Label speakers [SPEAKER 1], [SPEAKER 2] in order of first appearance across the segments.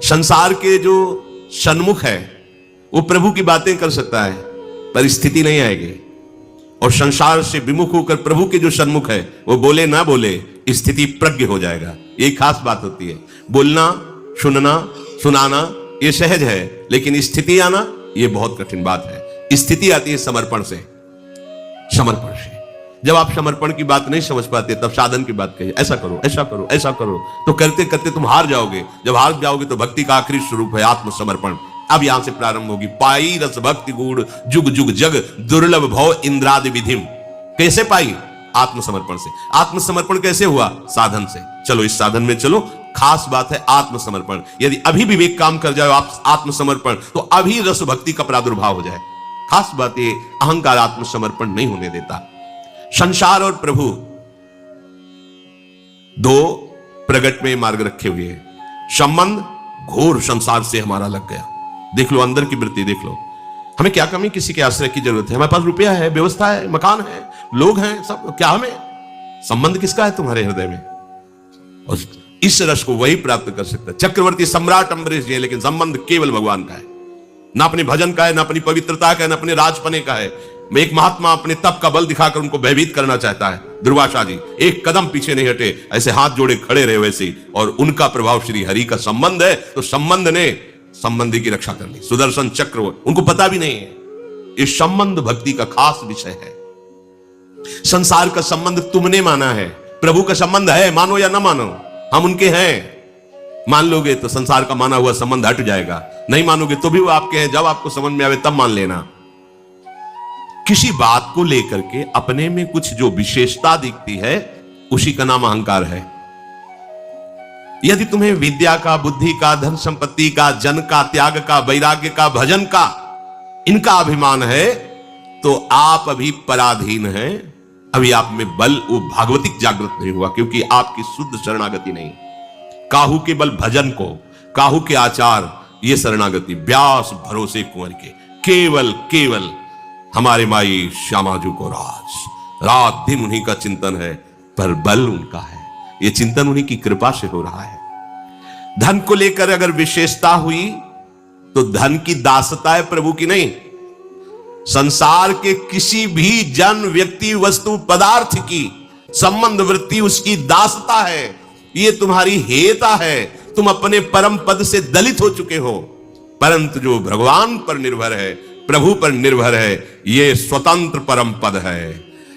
[SPEAKER 1] संसार के जो सन्मुख है वो प्रभु की बातें कर सकता है, पर स्थिति नहीं आएगी। और संसार से विमुख होकर प्रभु के जो सन्मुख है वो बोले ना बोले स्थिति प्रज्ञ हो जाएगा। ये खास बात होती है। बोलना, सुनना, सुनाना ये सहज है, लेकिन स्थिति आना ये बहुत कठिन बात है। स्थिति आती है समर्पण से। समर्पण से जब आप समर्पण की बात नहीं समझ पाते तब साधन की बात कहिए, ऐसा करो, ऐसा करो, ऐसा करो, तो करते करते तुम हार जाओगे। जब हार जाओगे तो भक्ति का आखिरी स्वरूप है आत्मसमर्पण। अब यहां से प्रारंभ होगी। पाई रस भक्ति गुण जुग जुग जग दुर्लभ भव इंद्रादि विधिम। कैसे पाई? आत्मसमर्पण से। आत्मसमर्पण कैसे हुआ? साधन से। चलो इस साधन में चलो। खास बात है आत्मसमर्पण। यदि अभी विवेक काम कर जाए आप आत्मसमर्पण, तो अभी रस भक्ति का प्रादुर्भाव हो जाए। खास बात ये, अहंकार आत्मसमर्पण नहीं होने देता। संसार और प्रभु दो प्रगट में मार्ग रखे हुए हैं। संबंध घोर संसार से हमारा लग गया। देख लो अंदर की वृत्ति देख लो। हमें क्या कमी किसी के आश्रय की जरूरत है? हमारे पास रुपया है, व्यवस्था है, मकान है, लोग हैं, सब। क्या हमें संबंध किसका है तुम्हारे हृदय में? और इस रस को वही प्राप्त कर सकता है। चक्रवर्ती सम्राट अम्बरीश जी है, लेकिन संबंध केवल भगवान का है। ना अपने भजन का है, ना अपनी पवित्रता का है, ना अपने राजपने का है। एक महात्मा अपने तप का बल दिखाकर उनको भयभीत करना चाहता है। दुर्वासा जी एक कदम पीछे नहीं हटे, ऐसे हाथ जोड़े खड़े रहे वैसे। और उनका प्रभाव श्री हरि का संबंध है, तो संबंध ने संबंधी की रक्षा कर ली। सुदर्शन चक्र उनको पता भी नहीं है। इस संबंध भक्ति का खास विषय है। संसार का संबंध तुमने माना है, प्रभु का संबंध है, मानो या ना मानो, हम उनके हैं। मान लोगे तो संसार का माना हुआ संबंध हट जाएगा, नहीं मानोगे तो भी वो आपके हैं। जब आपको समझ में आवे तब मान लेना। किसी बात को लेकर के अपने में कुछ जो विशेषता दिखती है उसी का नाम अहंकार है। यदि तुम्हें विद्या का, बुद्धि का, धन संपत्ति का, जन का, त्याग का, वैराग्य का, भजन का, इनका अभिमान है तो आप अभी पराधीन हैं। अभी आप में बल वो भागवतिक जागृत नहीं हुआ, क्योंकि आपकी शुद्ध शरणागति नहीं। काहू के बल भजन को, काहू के आचार ये शरणागति। व्यास भरोसे कुंवर के, केवल केवल हमारे माई श्यामाजू को रात दिन उन्हीं का चिंतन है, पर बल उनका है। ये चिंतन उन्हीं की कृपा से हो रहा है। धन को लेकर अगर विशेषता हुई तो धन की दासता है, प्रभु की नहीं। संसार के किसी भी जन, व्यक्ति, वस्तु, पदार्थ की संबंध वृत्ति उसकी दासता है। ये तुम्हारी हेयता है। तुम अपने परम पद से दलित हो चुके हो। परंतु जो भगवान पर निर्भर है, प्रभु पर निर्भर है, ये स्वतंत्र परम पद है।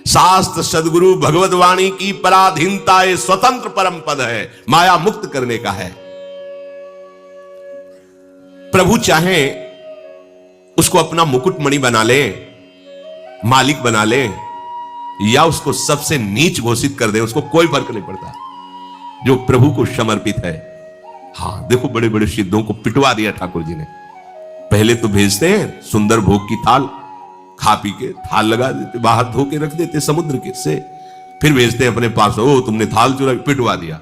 [SPEAKER 1] शास्त्र सदगुरु भगवत वाणी की पराधीनता ये स्वतंत्र परम पद है, माया मुक्त करने का है। प्रभु चाहे उसको अपना मुकुटमणि बना ले, मालिक बना ले, या उसको सबसे नीच घोषित कर दे, उसको कोई फर्क नहीं पड़ता जो प्रभु को समर्पित है। हाँ देखो, बड़े बड़े सिद्धों को पिटवा दिया ठाकुर जी ने। पहले तो भेजते हैं सुंदर भोग की थाल, खा पी के थाल लगा देते, बाहर धो के रख देते समुद्र के से, फिर भेजते हैं अपने पास, ओ तुमने थाल चुरा, पिटवा दिया।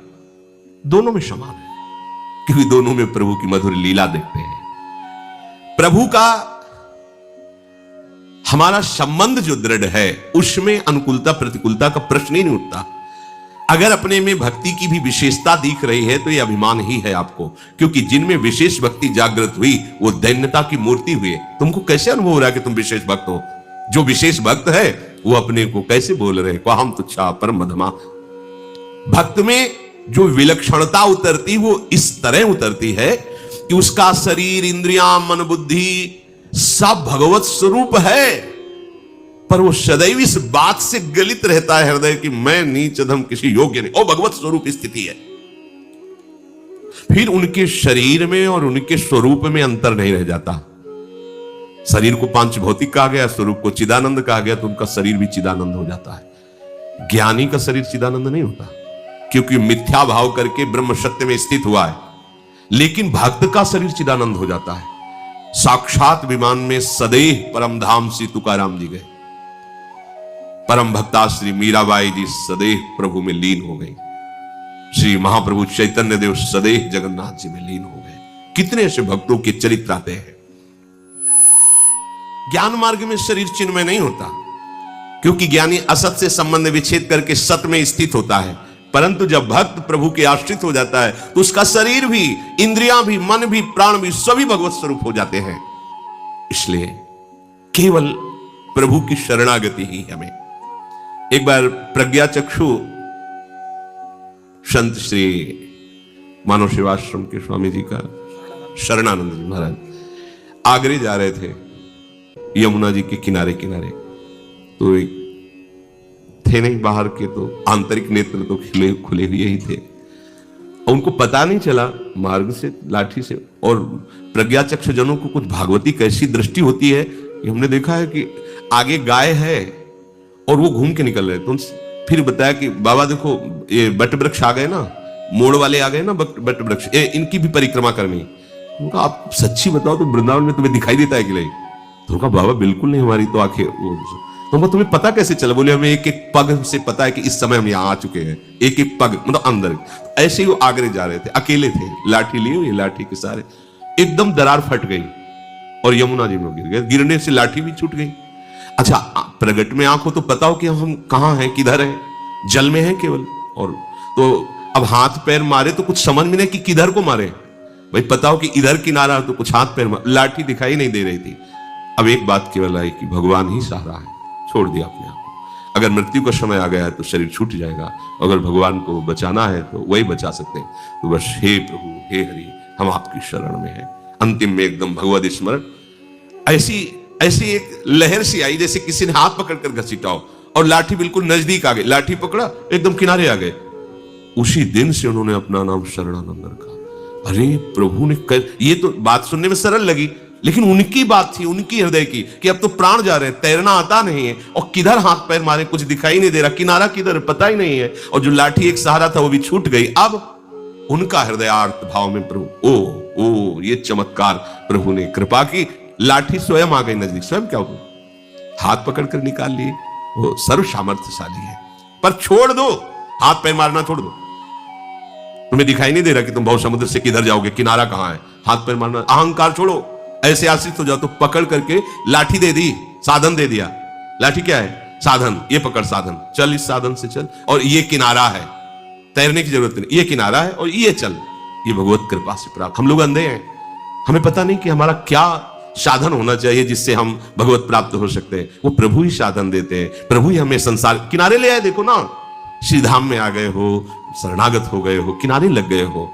[SPEAKER 1] दोनों में समान है, क्योंकि दोनों में प्रभु की मधुर लीला देखते हैं। प्रभु का हमारा संबंध जो दृढ़ है उसमें अनुकूलता प्रतिकूलता का प्रश्न ही नहीं उठता। अगर अपने में भक्ति की भी विशेषता दिख रही है तो यह अभिमान ही है आपको, क्योंकि जिनमें विशेष भक्ति जागृत हुई वो दैन्यता की मूर्ति हुए। तुमको कैसे अनुभव हो रहा है कि तुम विशेष भक्त हो? जो विशेष भक्त है वो अपने को कैसे बोल रहे हैं, हम तुच्छा परम मधमा। भक्त में जो विलक्षणता उतरती वो इस तरह उतरती है कि उसका शरीर, इंद्रियां, मन, बुद्धि सब भगवत स्वरूप है, पर वो सदैव इस बात से गलित रहता है हृदय कि मैं नीच अधम किसी योग्य नहीं। ओ भगवत स्वरूप स्थिति है। फिर उनके शरीर में और उनके स्वरूप में अंतर नहीं रह जाता। शरीर को पांच भौतिक कहा गया, स्वरूप को चिदानंद कहा गया, तो उनका शरीर भी चिदानंद हो जाता है। ज्ञानी का शरीर चिदानंद नहीं होता, क्योंकि मिथ्या भाव करके ब्रह्म सत्य में स्थित हुआ है। लेकिन भक्त का शरीर चिदानंद हो जाता है। साक्षात विमान में सदैव परम धाम श्री तुकाराम जी गए। परम भक्ता श्री मीराबाई जी सदैव प्रभु में लीन हो गई। श्री महाप्रभु चैतन्य देव सदैव जगन्नाथ जी में लीन हो गए। कितने ऐसे भक्तों के चरित्र आते हैं। ज्ञान मार्ग में शरीर चिन्मय नहीं होता, क्योंकि ज्ञानी असत से संबंध विच्छेद करके सत में स्थित होता है। परंतु जब भक्त प्रभु के आश्रित हो जाता है तो उसका शरीर भी, इंद्रियां भी, मन भी, प्राण भी सभी भगवत स्वरूप हो जाते हैं। इसलिए केवल प्रभु की शरणागति ही हमें। एक बार प्रज्ञा चक्षु संत श्री मानव सेवाश्रम के स्वामी जी का शरणानंद जी महाराज आगरे जा रहे थे, यमुना जी के किनारे किनारे। तो थे नहीं बाहर के, तो आंतरिक नेत्र तो खुले हुए ही थे। उनको पता नहीं चला मार्ग से, लाठी से। और प्रज्ञा चक्षुजनों को कुछ भागवती कैसी दृष्टि होती है कि हमने देखा है कि आगे गाय है और वो घूम के निकल रहे। तो फिर बताया कि बाबा देखो ये बट वृक्ष आ गए ना, मोड़ वाले आ गए ना बट वृक्ष, इनकी भी परिक्रमा करनी। उनका आप सच्ची बताओ तो वृंदावन में तुम्हें दिखाई देता है कि नहीं? तो उनका बाबा बिल्कुल नहीं, हमारी तो आंखें। तो तुम्हें पता कैसे चला? बोले हमें एक एक पग से पता है कि इस समय हम यहाँ आ चुके हैं, एक एक पग मतलब अंदर। ऐसे ही वो आगरे जा रहे थे, अकेले थे, लाठी लिए हुई, लाठी के सारे एकदम दरार फट गई और यमुना जी में गिर गए। गिरने से लाठी भी छूट गई। अच्छा, प्रगट में आंख हो तो पता हो कि हम कहां हैं, किधर हैं, जल में हैं केवल। और तो अब हाथ पैर मारे तो कुछ समझ में नहीं कि किधर को मारे। भाई पता हो कि इधर किनारा तो कुछ हाथ पैर मारे, लाठी दिखाई नहीं दे रही थी। अब एक बात केवल आई कि भगवान ही सहारा है, छोड़ दिया अपने आप को। अगर मृत्यु का समय आ गया है तो शरीर छूट जाएगा, अगर भगवान को बचाना है तो वही बचा सकते हैं। तो बस हे प्रभु, हे हरि, हम आपकी शरण में हैं। अंतिम में एकदम भगवद स्मरण, ऐसी एक लहर सी आई जैसे किसी ने हाथ पकड़कर घसीटा हो और लाठी बिल्कुल नजदीक आ गई। लाठी पकड़ा, एकदम किनारे आ गए। उसी दिन से उन्होंने अपना नाम शरणानंद रखा। अरे प्रभु ने ये तो बात सुनने में सरल लगी, लेकिन उनकी बात थी, उनकी हृदय की, कि अब तो प्राण जा रहे हैं, तैरना आता नहीं है और किधर हाथ पैर मारे कुछ दिखाई नहीं दे रहा, किनारा किधर पता ही नहीं है, और जो लाठी एक सहारा था वो भी छूट गई। अब उनका हृदयार्थ भाव में प्रभु, ओ ये चमत्कार, प्रभु ने कृपा की, लाठी स्वयं आ गई नजदीक। स्वयं क्या हो, हाथ पकड़कर निकाल लिए। वो सर्व सामर्थ्यशाली है, पर छोड़ दो, हाथ पैर मारना छोड़ दो। तुम्हें दिखाई नहीं दे रहा कि तुम बहुत समुद्र से किधर जाओगे, किनारा कहां है, हाथ पैर मारना, अहंकार छोड़ो, ऐसे आश्रित हो जाओ। तो पकड़ करके लाठी दे दी, साधन दे दिया। लाठी क्या है? साधन। ये पकड़ साधन, चल इस साधन से चल, और ये किनारा है, तैरने की जरूरत नहीं, ये किनारा है और ये चल। ये भगवत कृपा से प्राप्त। हम लोग अंधे हैं, हमें पता नहीं कि हमारा क्या साधन होना चाहिए जिससे हम भगवत प्राप्त हो सकते हैं। वो प्रभु ही साधन देते हैं, प्रभु ही हमें संसार किनारे ले आए। देखो ना, श्री धाम में आ गए हो, शरणागत हो गए हो, किनारे लग गए हो,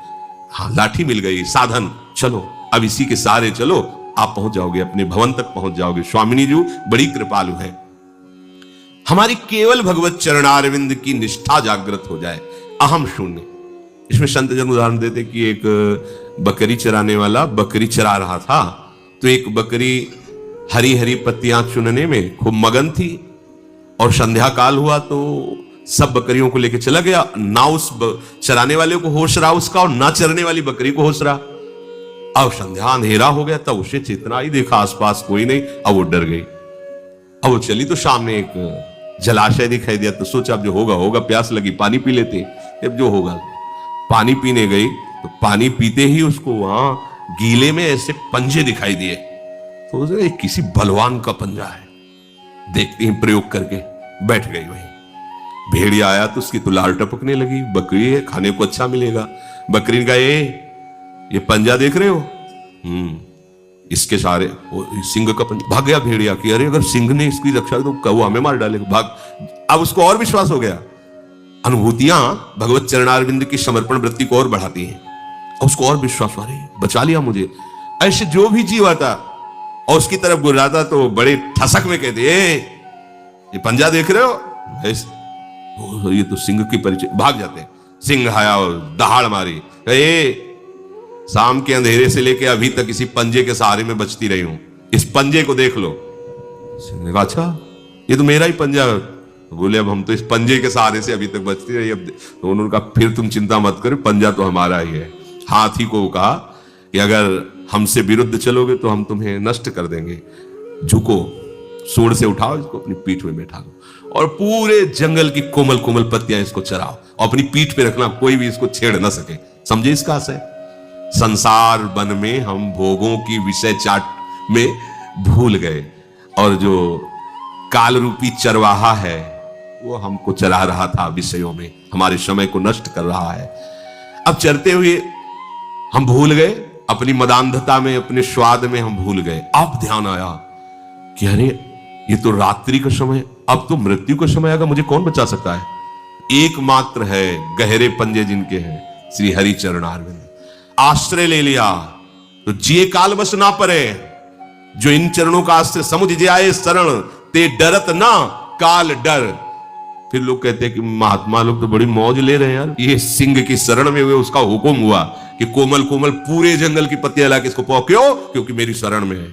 [SPEAKER 1] हाँ लाठी मिल गई, साधन, चलो अब इसी के सहारे चलो, आप पहुंच जाओगे, अपने भवन तक पहुंच जाओगे। स्वामिनी जी बड़ी कृपालु है। हमारी केवल भगवत चरणारविंद की निष्ठा जागृत हो जाए, अहम शून्य। इसमें संत जन उदाहरण देते कि एक बकरी चराने वाला बकरी चरा रहा था, तो एक बकरी हरी हरी पत्तियां चुनने में खूब मगन थी, और संध्या काल हुआ तो सब बकरियों को लेकर चला गया। ना उस चराने वाले को होश रहा उसका, और ना चरने वाली बकरी को होश रहा। अब संध्या अंधेरा हो गया, तब उसे चेतना आई, देखा आसपास कोई नहीं, अब वो डर गई। अब वो चली तो सामने एक जलाशय दिखाई दिया, तो सोचा अब जो होगा होगा, प्यास लगी, पानी पी लेते। अब जो होगा, पानी पीने गई तो पानी पीते ही उसको वहां गीले में ऐसे पंजे दिखाई दिए। तो उसे किसी बलवान का पंजा है, देखते ही प्रयोग करके बैठ गई वहीं। भेड़िया आया तो उसकी तो लार टपकने लगी, बकरी है, खाने को अच्छा मिलेगा। बकरी ने कहा, ये पंजा देख रहे हो? इसके सारे सिंह का पंजा। भाग गया भेड़िया कि अरे अगर सिंह ने इसकी रक्षा तो कौवा हमें मार डालेगा, भाग। अब उसको और विश्वास हो गया। अनुभूतियां भगवत चरणारविंद की समर्पण वृत्ति को और बढ़ाती हैं, और उसको और विश्वास, अरे बचा लिया मुझे। ऐसे जो भी जीव आता और उसकी तरफ गुर्राता तो बड़े ठसक में कहते, ये पंजा देख रहे हो? ये तो सिंह की परिचय। भाग जाते। सिंह आया और दहाड़ मारी, शाम के अंधेरे से लेके अभी तक इसी पंजे के सहारे में बचती रही हूं, इस पंजे को देख लो। सिंह ने कहा, अच्छा ये तो मेरा ही पंजा। बोले अब हम तो इस पंजे के सहारे से अभी तक बचती रही। अब तो उन्होंने कहा, फिर तुम चिंता मत करो, पंजा तो हमारा ही है। हाथी को कहा कि अगर हमसे विरुद्ध चलोगे तो हम तुम्हें नष्ट कर देंगे, झुको, सूंड से उठाओ, इसको अपनी पीठ में बैठा लो, और पूरे जंगल की कोमल कोमल पत्तियां इसको चराओ, और अपनी पीठ पे रखना, कोई भी इसको छेड़ ना सके। समझे इसका आशय? संसार वन में हम भोगों की विषय चाट में भूल गए, और जो काल रूपी चरवाहा है वो हमको चला रहा था विषयों में, हमारे समय को नष्ट कर रहा है। अब चलते हुए हम भूल गए, अपनी मदांधता में, अपने स्वाद में हम भूल गए। अब ध्यान आया कि अरे ये तो रात्रि का समय, अब तो मृत्यु का समय आएगा, मुझे कौन बचा सकता है। एकमात्र है गहरे पंजे जिनके हैं, श्री हरि चरणारविंद। आश्रय ले लिया तो जिए काल बस ना परे, जो इन चरणों का आश्रय समुझ जाए शरण, ते डरत ना काल डर। फिर लोग कहते हैं कि महात्मा लोग तो बड़ी मौज ले रहे हैं यार, ये सिंह की शरण में हुए, उसका हुक्म हुआ कि कोमल कोमल पूरे जंगल की पत्तियां लाके इसको पाओ। क्यों? क्योंकि मेरी शरण में है,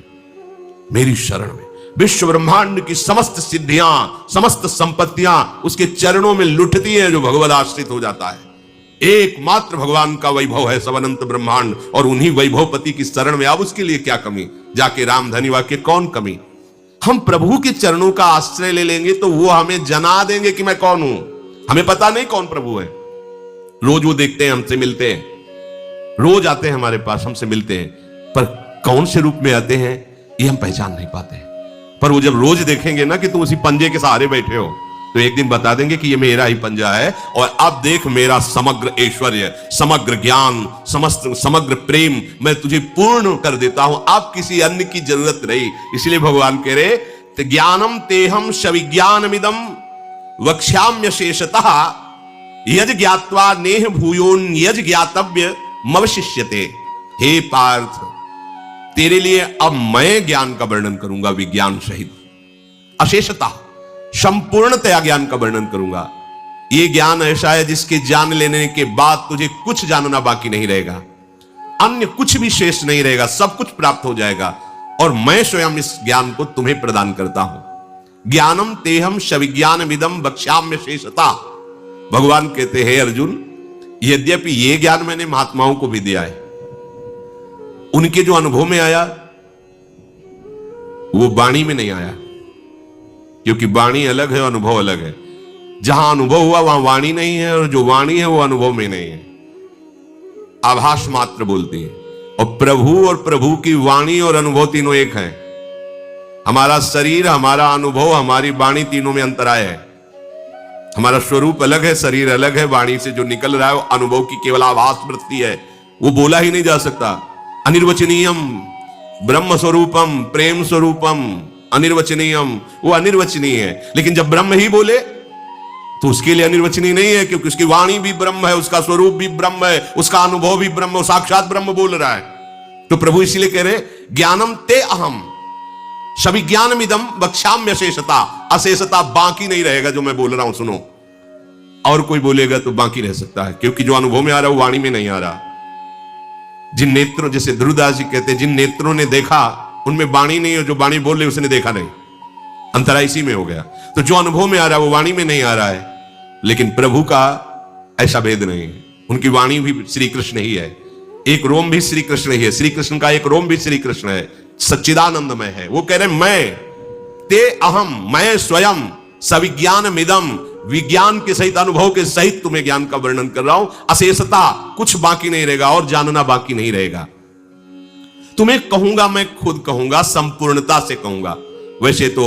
[SPEAKER 1] मेरी शरण में विश्व ब्रह्मांड की समस्त सिद्धियां, समस्त संपत्तियां उसके चरणों में लुटती हैं जो भगवद आश्रित हो जाता है। एकमात्र भगवान का वैभव है सब अनंत ब्रह्मांड, और उन्हीं वैभवपति की शरण में अब उसके लिए क्या कमी, जाके राम धनी वाक्य कौन कमी। हम प्रभु के चरणों का आश्रय ले लेंगे तो वो हमें जना देंगे कि मैं कौन हूं। हमें पता नहीं कौन प्रभु है, रोज वो देखते हैं, हमसे मिलते हैं, रोज आते हैं हमारे पास, हमसे मिलते हैं, पर कौन से रूप में आते हैं ये हम पहचान नहीं पाते। पर वो जब रोज देखेंगे ना कि तुम उसी पंजे के सहारे बैठे हो, तो एक दिन बता देंगे कि ये मेरा ही पंजा है, और अब देख मेरा समग्र ऐश्वर्य, समग्र ज्ञान, समग्र प्रेम मैं तुझे पूर्ण कर देता हूं, अब किसी अन्य की जरूरत नहीं। इसलिए भगवान कह रहे ते ज्ञानम तेहम शविज्ञानमिदम वक्ष्याम्य शेषतः यज ज्ञात्वा नेह भूयोन यज ज्ञातव्य मवशिष्यते। हे पार्थ, तेरे लिए अब मैं ज्ञान का वर्णन करूंगा, विज्ञान सहित, अशेषता, संपूर्णतया ज्ञान का वर्णन करूंगा। यह ज्ञान ऐसा है जिसके जान लेने के बाद तुझे कुछ जानना बाकी नहीं रहेगा, अन्य कुछ भी शेष नहीं रहेगा, सब कुछ प्राप्त हो जाएगा, और मैं स्वयं इस ज्ञान को तुम्हें प्रदान करता हूं। ज्ञानम तेहम शविज्ञानमिदम वक्ष्याम्य शेषता। भगवान कहते हैं अर्जुन, यद्यपि यह ज्ञान मैंने महात्माओं को भी दिया है, उनके जो अनुभव में आया वो वाणी में नहीं आया, क्योंकि वाणी अलग है, अनुभव अलग है। जहां अनुभव हुआ वहां वाणी नहीं है, और जो वाणी है वो अनुभव में नहीं है, आभास मात्र बोलती है। और प्रभु की वाणी और अनुभव तीनों एक हैं। हमारा शरीर, हमारा अनुभव, हमारी वाणी, तीनों में अंतराय है। हमारा स्वरूप अलग है, शरीर अलग है, वाणी से जो निकल रहा है वो अनुभव की केवल आभास वृत्ति है, वो बोला ही नहीं जा सकता। अनिर्वचनीयम ब्रह्म स्वरूपम प्रेम स्वरूपम अनिर्वचनीयम, वो अनिर्वचनीय है। लेकिन जब ब्रह्म ही बोले तो उसके लिए अनिर्वचनीय नहीं है, क्योंकि उसकी वाणी भी ब्रह्म है, उसका स्वरूप भी ब्रह्म है, उसका अनुभव भी ब्रह्म, साक्षात ब्रह्म बोल रहा है। तो प्रभु इसीलिए कह रहे ज्ञानम ते अहम शविज्ञानमिदम वक्ष्याम्य अशेषता। अशेषता बाकी नहीं रहेगा, जो मैं बोल रहा हूं सुनो, और कोई बोलेगा तो बाकी रह सकता है, क्योंकि जो अनुभव में आ रहा है वो वाणी में नहीं आ रहा। जिन नेत्रों, जैसे ध्रुवदास जी कहते हैं, जिन नेत्रों ने देखा उनमें वाणी नहीं है, जो वाणी बोल रहे उसने देखा नहीं, अंतरा इसी में हो गया। तो जो अनुभव में आ रहा है वो वाणी में नहीं आ रहा है, लेकिन प्रभु का ऐसा भेद नहीं है। उनकी वाणी भी श्री कृष्ण ही है, एक रोम भी श्री कृष्ण ही है, श्री कृष्ण का एक रोम भी श्री कृष्ण है, सच्चिदानंदमय है। वो कह रहे मैं ते अहम, मैं स्वयं सविज्ञान मिदम, विज्ञान के सहित, अनुभव के सहित तुम्हें ज्ञान का वर्णन कर रहा हूं। अशेषता, कुछ बाकी नहीं रहेगा और जानना बाकी नहीं रहेगा। तुम्हें कहूंगा, मैं खुद कहूंगा, संपूर्णता से कहूंगा। वैसे तो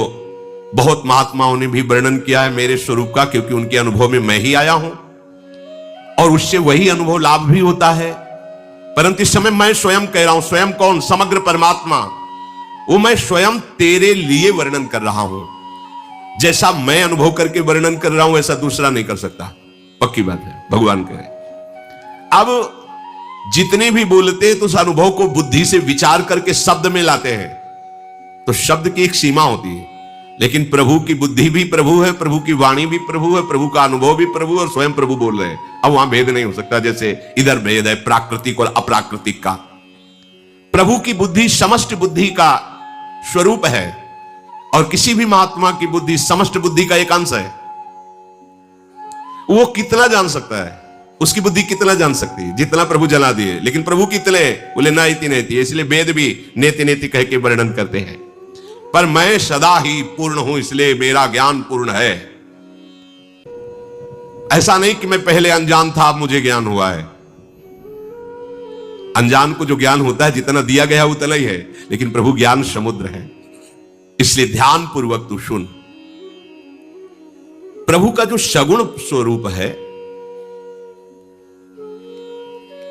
[SPEAKER 1] बहुत महात्माओं ने भी वर्णन किया है मेरे स्वरूप का, क्योंकि उनके अनुभव में मैं ही आया हूं और उससे वही अनुभव लाभ भी होता है। परंतु इस समय मैं स्वयं कह रहा हूं, स्वयं कौन? समग्र परमात्मा। वो मैं स्वयं तेरे लिए वर्णन कर रहा हूं। जैसा मैं अनुभव करके वर्णन कर रहा हूं ऐसा दूसरा नहीं कर सकता, पक्की बात है, भगवान कह रहे। अब जितने भी बोलते तो उस अनुभव को बुद्धि से विचार करके शब्द में लाते हैं, तो शब्द की एक सीमा होती है। लेकिन प्रभु की बुद्धि भी प्रभु है, प्रभु की वाणी भी प्रभु है, प्रभु का अनुभव भी प्रभु, और स्वयं प्रभु बोल रहे हैं। अब वहां भेद नहीं हो सकता, जैसे इधर भेद है प्राकृतिक और अप्राकृतिक का। प्रभु की बुद्धि समष्टि बुद्धि का स्वरूप है, और किसी भी महात्मा की बुद्धि समष्टि बुद्धि का एक अंश है। वो कितना जान सकता है, उसकी बुद्धि कितना जान सकती है, जितना प्रभु जला दिए। लेकिन प्रभु कितने बोले ना इति नेति, इसलिए वेद भी नेति नेति कह के वर्णन करते हैं। पर मैं सदा ही पूर्ण हूं, इसलिए मेरा ज्ञान पूर्ण है। ऐसा नहीं कि मैं पहले अनजान था, अब मुझे ज्ञान हुआ है। अनजान को जो ज्ञान होता है, जितना दिया गया उतना ही है, लेकिन प्रभु ज्ञान समुद्र है। इसलिए ध्यान पूर्वक तू सुन। प्रभु का जो सगुण स्वरूप है,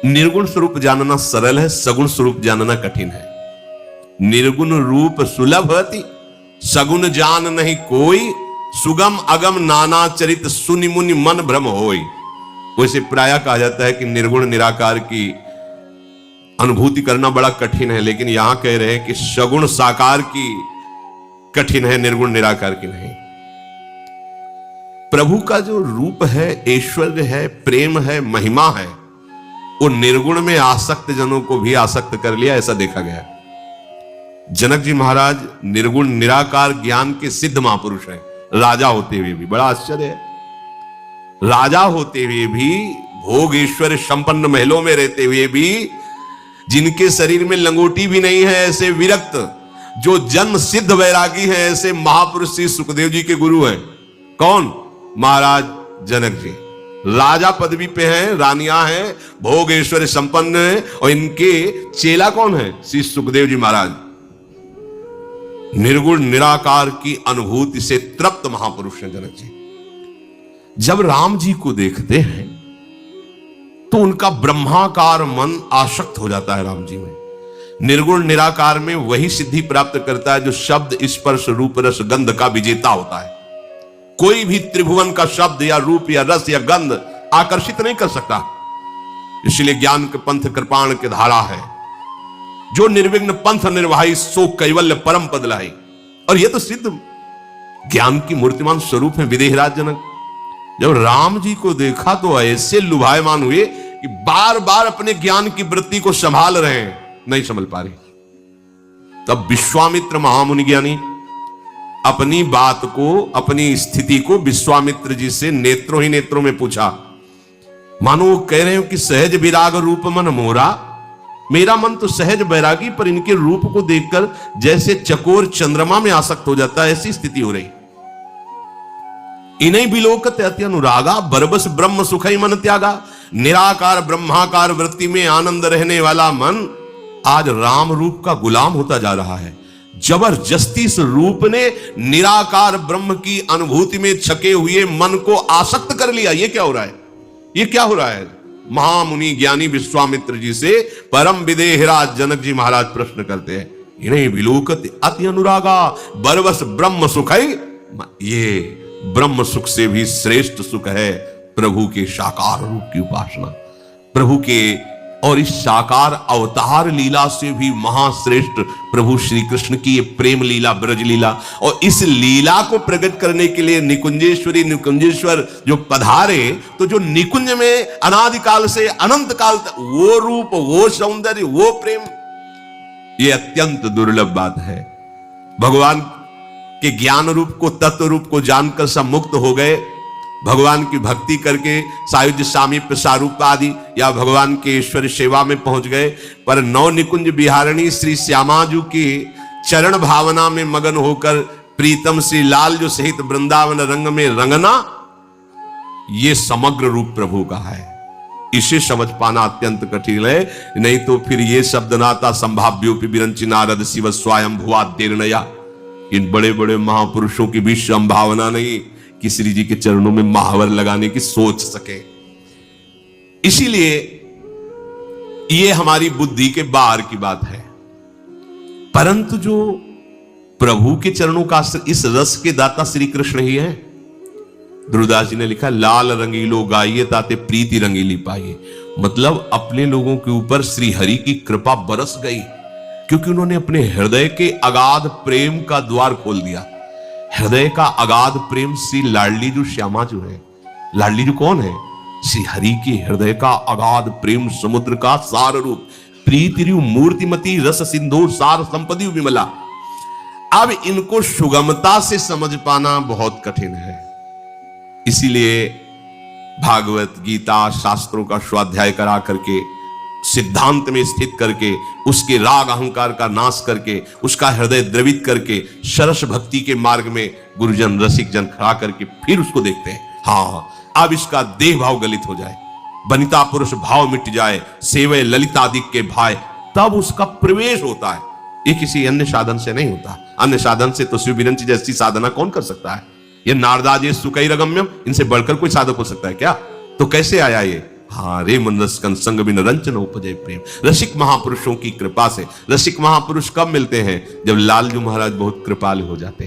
[SPEAKER 1] निर्गुण स्वरूप जानना सरल है, सगुण स्वरूप जानना कठिन है। निर्गुण रूप सुलभ हति, सगुण जान नहीं कोई, सुगम अगम नाना चरित सुनि मुनि मन भ्रम होई। वैसे प्रायः कहा जाता है कि निर्गुण निराकार की अनुभूति करना बड़ा कठिन है, लेकिन यहां कह रहे हैं कि सगुण साकार की कठिन है, निर्गुण निराकार की नहीं। प्रभु का जो रूप है, ऐश्वर्य है, प्रेम है, महिमा है, वो निर्गुण में आसक्त जनों को भी आसक्त कर लिया, ऐसा देखा गया। जनक जी महाराज निर्गुण निराकार ज्ञान के सिद्ध महापुरुष हैं, राजा होते हुए भी। बड़ा आश्चर्य है, राजा होते हुए भी, भोग ऐश्वर्य संपन्न महलों में रहते हुए भी, जिनके शरीर में लंगोटी भी नहीं है, ऐसे विरक्त, जो जन्म सिद्ध वैरागी हैं, ऐसे महापुरुष श्री सुखदेव जी के गुरु हैं। कौन? महाराज जनक जी। राजा पदवी पे हैं, रानियां हैं, भोग ऐश्वर्य संपन्न हैं, और इनके चेला कौन है? श्री सुखदेव जी महाराज। निर्गुण निराकार की अनुभूति से तृप्त महापुरुष हैं जनक जी। जब राम जी को देखते हैं तो उनका ब्रह्माकार मन आसक्त हो जाता है राम जी में। निर्गुण निराकार में वही सिद्धि प्राप्त करता है जो शब्द स्पर्श रूप रस गंध का विजेता होता है। कोई भी त्रिभुवन का शब्द या रूप या रस या गंध आकर्षित नहीं कर सकता। इसलिए ज्ञान के पंथ कृपाण के धारा है, जो निर्विघ्न पंथ निर्वाही सो कैवल्य परम पद लाई। और यह तो सिद्ध ज्ञान की मूर्तिमान स्वरूप है विदेहराज जनक। जब राम जी को देखा तो ऐसे लुभायमान हुए कि बार बार अपने ज्ञान की वृत्ति को संभाल रहे हैं, नहीं संभल पा रहे। तब विश्वामित्र महामुनि ज्ञानी अपनी बात को, अपनी स्थिति को विश्वामित्र जी से नेत्रों ही नेत्रों में पूछा। मानो वो कह रहे हो कि सहज विराग रूप मन मोरा, मेरा मन तो सहज बैरागी, पर इनके रूप को देखकर जैसे चकोर चंद्रमा में आसक्त हो जाता है, ऐसी स्थिति हो रही। इन्हीं बिलोकत अति अनुरागा, बरबस ब्रह्म सुखई मन त्यागा। निराकार ब्रह्माकार वृत्ति में आनंद रहने वाला मन आज राम रूप का गुलाम होता जा रहा है। जबरदस्ती इस रूप ने निराकार ब्रह्म की अनुभूति में छके हुए मन को आसक्त कर लिया। ये क्या हो रहा है? ये क्या हो रहा है? महामुनि ज्ञानी विश्वामित्र जी से परम विदेहराज जनक जी महाराज प्रश्न करते हैं। इन्हें विलोकत अति अनुरागा, बरबस ब्रह्म सुखई। ये ब्रह्म सुख से भी श्रेष्ठ सुख है प्रभु के साकार रूप की उपासना। प्रभु के और इस साकार अवतार लीला से भी महाश्रेष्ठ प्रभु श्री कृष्ण की ये प्रेम लीला, ब्रज लीला। और इस लीला को प्रकट करने के लिए निकुंजेश्वरी निकुंजेश्वर जो पधारे, तो जो निकुंज में अनादिकाल से अनंत काल तक वो रूप, वो सौंदर्य, वो प्रेम, ये अत्यंत दुर्लभ बात है। भगवान के ज्ञान रूप को, तत्व रूप को जानकर सब मुक्त हो गए। भगवान की भक्ति करके सायुज्य सामीप्य सारूप आदि या भगवान के ईश्वर सेवा में पहुंच गए। पर नौ निकुंज बिहारणी श्री श्यामाजू की चरण भावना में मगन होकर प्रीतम श्री लाल जो सहित वृंदावन रंग में रंगना, ये समग्र रूप प्रभु का है। इसे समझ पाना अत्यंत कठिन है। नहीं तो फिर ये शब्द नाता संभाव्योपि विरंचि नारद शिव स्वयं भुआ देर्णया। इन बड़े बड़े महापुरुषों की भी संभावना नहीं कि श्री जी के चरणों में महावर लगाने की सोच सके। इसीलिए ये हमारी बुद्धि के बाहर की बात है। परंतु जो प्रभु के चरणों का इस रस के दाता श्री कृष्ण ही है। ध्रुवदास जी ने लिखा, लाल रंगीलो गाइए ताते प्रीति रंगीली पाइए। मतलब अपने लोगों के ऊपर श्री हरि की कृपा बरस गई, क्योंकि उन्होंने अपने हृदय के अगाध प्रेम का द्वार खोल दिया। हृदय का अगाध प्रेम श्री लाडली जो श्यामा जो है। लाडली जो कौन है? श्री हरि के हृदय का अगाध प्रेम समुद्र का सार रूप, प्रीति मूर्तिमती रस सिंधु सार संपदि विमला। अब इनको सुगमता से समझ पाना बहुत कठिन है। इसीलिए भागवत गीता शास्त्रों का स्वाध्याय करा करके, सिद्धांत में स्थित करके, उसके राग अहंकार का नाश करके, उसका हृदय द्रवित करके, सरस भक्ति के मार्ग में गुरुजन रसिक जन खड़ा करके फिर उसको देखते हैं। हाँ, अब इसका देह भाव गलित हो जाए, बनिता पुरुष भाव मिट जाए, सेवे ललितादिक के भाई, तब उसका प्रवेश होता है। ये किसी अन्य साधन से नहीं होता। अन्य साधन से तो शिव विरंची जैसी साधना कौन कर सकता है? ये नारदाजे सुकैरगम्यम, इनसे बढ़कर कोई साधक हो सकता है क्या? तो कैसे आया ये? हाँ, रे मन रसकन संग बिन रंचन उपजय प्रेम। रसिक महापुरुषों की कृपा से। रसिक महापुरुष कब मिलते हैं? जब लालजू महाराज बहुत कृपालु हो जाते हैं।